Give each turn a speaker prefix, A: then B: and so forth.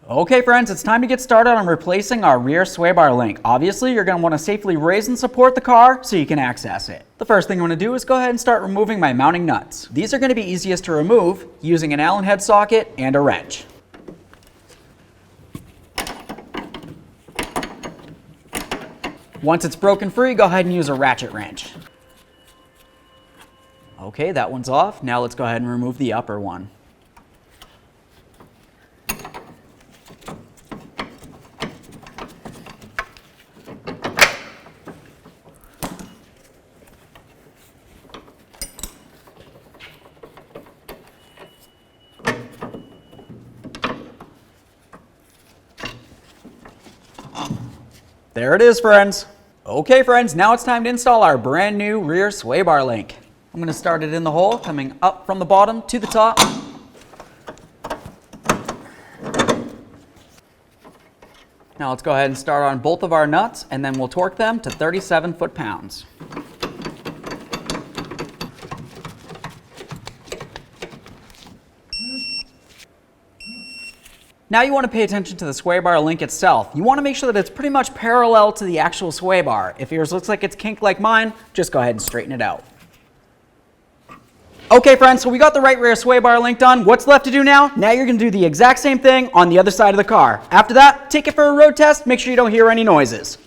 A: Okay friends, it's time to get started on replacing our rear sway bar link. Obviously, you're going to want to safely raise and support the car so you can access it. The first thing I'm going to do is go ahead and start removing my mounting nuts. These are going to be easiest to remove using an Allen head socket and a wrench. Once it's broken free, go ahead and use a ratchet wrench. Okay, that one's off. Now let's go ahead and remove the upper one. There it is, friends. Okay, friends, now it's time to install our brand new rear sway bar link. I'm going to start it in the hole, coming up from the bottom to the top. Now let's go ahead and start on both of our nuts, and then we'll torque them to 37 foot-pounds. Now you want to pay attention to the sway bar link itself. You want to make sure that it's pretty much parallel to the actual sway bar. If yours looks like it's kinked like mine, just go ahead and straighten it out. Okay friends, so we got the right rear sway bar link done. What's left to do now? Now you're going to do the exact same thing on the other side of the car. After that, take it for a road test, make sure you don't hear any noises.